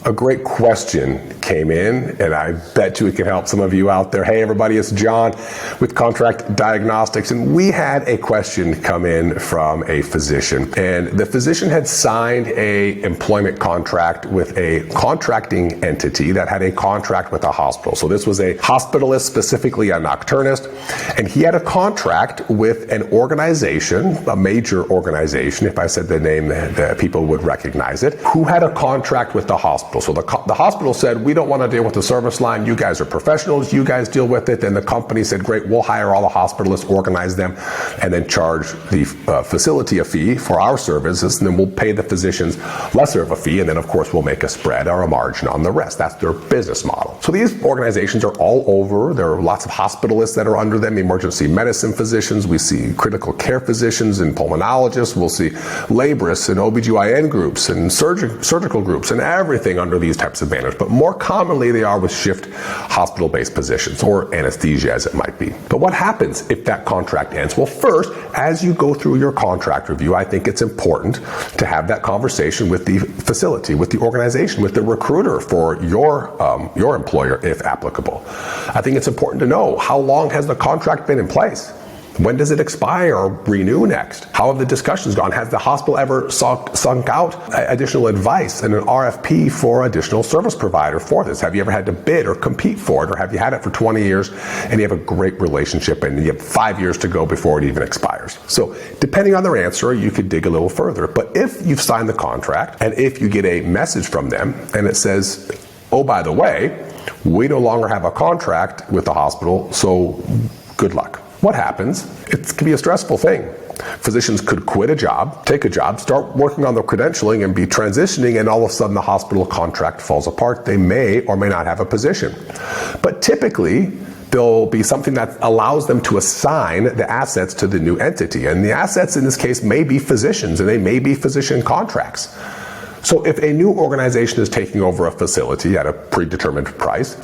A great question came in, and I bet you it can help some of you out there. Hey everybody, it's John with Contract Diagnostics, and we had a question come in from a physician, and the physician had signed a employment contract with a contracting entity that had a contract with a hospital. So this was a hospitalist, specifically a nocturnist, and he had a contract with an organization, a major organization, if I said the name, the people would recognize it, who had a contract with the hospital. So the hospital said, we don't want to deal with the service line. You guys are professionals. You guys deal with it. And the company said, great, we'll hire all the hospitalists, organize them, and then charge the facility a fee for our services. And then we'll pay the physicians lesser of a fee. And then, of course, we'll make a spread or a margin on the rest. That's their business model. So these organizations are all over. There are lots of hospitalists that are under them, emergency medicine physicians. We see critical care physicians and pulmonologists. We'll see laborists and OBGYN groups and surgical groups and everything under these types of banners. But more commonly, they are with shift hospital-based positions or anesthesia, as it might be. But what happens if that contract ends? Well, first, as you go through your contract review, I think it's important to have that conversation with the facility, with the organization, with the recruiter for your employer, if applicable. I think it's important to know, how long has the contract been in place? When does it expire or renew next? How have the discussions gone? Has the hospital ever sunk out additional advice and an RFP for additional service provider for this? Have you ever had to bid or compete for it? Or have you had it for 20 years and you have a great relationship and you have 5 years to go before it even expires? So depending on their answer, you could dig a little further. But if you've signed the contract and if you get a message from them and it says, oh, by the way, we no longer have a contract with the hospital, so good luck. What happens? It can be a stressful thing. Physicians could quit a job, take a job, start working on their credentialing and be transitioning, and all of a sudden the hospital contract falls apart. They may or may not have a position. But typically, there'll be something that allows them to assign the assets to the new entity. And the assets in this case may be physicians, and they may be physician contracts. So if a new organization is taking over a facility at a predetermined price,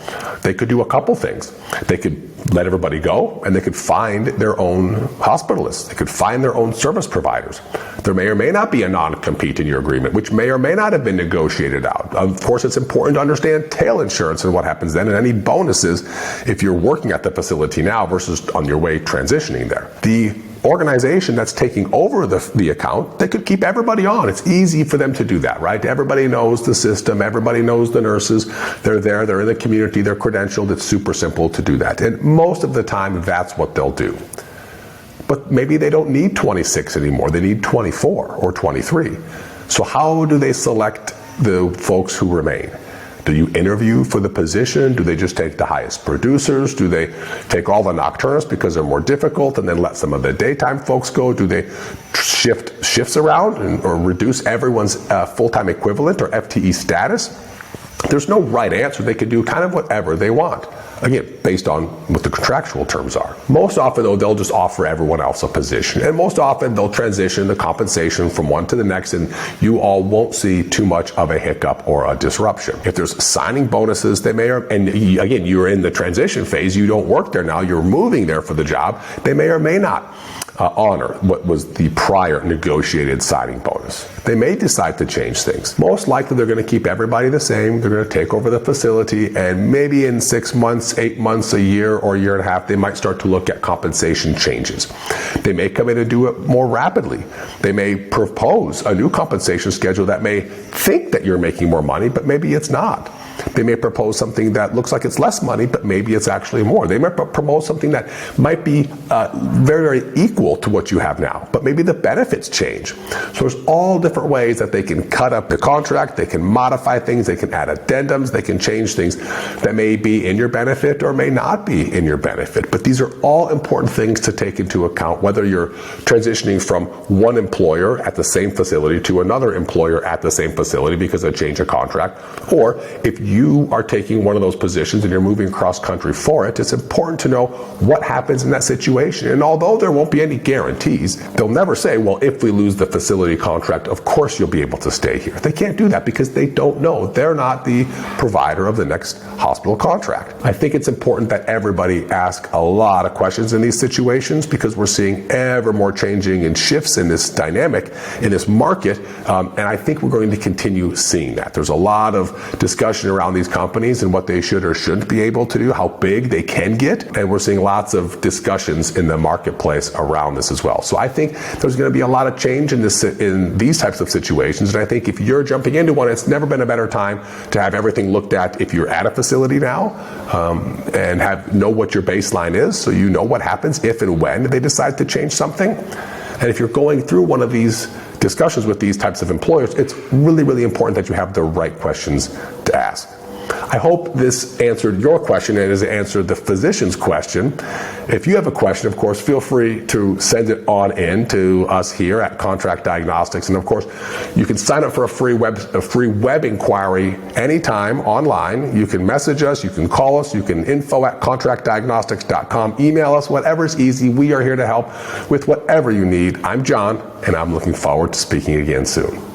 they could do a couple things. They could let everybody go, and they could find their own hospitalists. They could find their own service providers. There may or may not be a non-compete in your agreement, which may or may not have been negotiated out. Of course, it's important to understand tail insurance and what happens then, and any bonuses if you're working at the facility now versus on your way transitioning there. The organization that's taking over the account, they could keep everybody on. It's easy for them to do that, right? Everybody knows the system, everybody knows the nurses, they're there, they're in the community, they're credentialed. It's super simple to do that. And most of the time, that's what they'll do. But maybe they don't need 26 anymore, they need 24 or 23. So how do they select the folks who remain? Do you interview for the position? Do they just take the highest producers? Do they take all the nocturnists because they're more difficult and then let some of the daytime folks go? Do they shift shifts around or reduce everyone's full-time equivalent or FTE status? There's no right answer. They can do kind of whatever they want. Again, based on what the contractual terms are. Most often, though, they'll just offer everyone else a position. And most often, they'll transition the compensation from one to the next, and you all won't see too much of a hiccup or a disruption. If there's signing bonuses, they may, and again, you're in the transition phase, you don't work there now, you're moving there for the job, they may or may not honor what was the prior negotiated signing bonus. They may decide to change things. Most likely they're going to keep everybody the same. They're going to take over the facility, and maybe in 6 months, 8 months, a year, or a year and a half, they might start to look at compensation changes. They may come in and do it more rapidly. They may propose a new compensation schedule that may think that you're making more money, but maybe it's not. They may propose something that looks like it's less money, but maybe it's actually more. They might promote something that might be very, very equal to what you have now, but maybe the benefits change. So there's all different ways that they can cut up the contract, they can modify things, they can add addendums, they can change things that may be in your benefit or may not be in your benefit. But these are all important things to take into account, whether you're transitioning from one employer at the same facility to another employer at the same facility because of a change of contract, or if you are taking one of those positions and you're moving cross country for it, it's important to know what happens in that situation. And although there won't be any guarantees, they'll never say, well, if we lose the facility contract, of course you'll be able to stay here. They can't do that because they don't know. They're not the provider of the next hospital contract. I think it's important that everybody ask a lot of questions in these situations because we're seeing ever more changing and shifts in this dynamic, in this market, and I think we're going to continue seeing that. There's a lot of discussion around these companies and what they should or shouldn't be able to do, how big they can get, and we're seeing lots of discussions in the marketplace around this as well. So I think there's going to be a lot of change in these types of situations, and I think if you're jumping into one, it's never been a better time to have everything looked at if you're at a facility now, and know what your baseline is so you know what happens if and when they decide to change something. And if you're going through one of these discussions with these types of employers, it's really, really important that you have the right questions to ask. I hope this answered your question and has answered the physician's question. If you have a question, of course, feel free to send it on in to us here at Contract Diagnostics. And of course, you can sign up for a free web inquiry anytime online. You can message us, you can call us, you can info@contractdiagnostics.com, email us, whatever's easy. We are here to help with whatever you need. I'm John, and I'm looking forward to speaking again soon.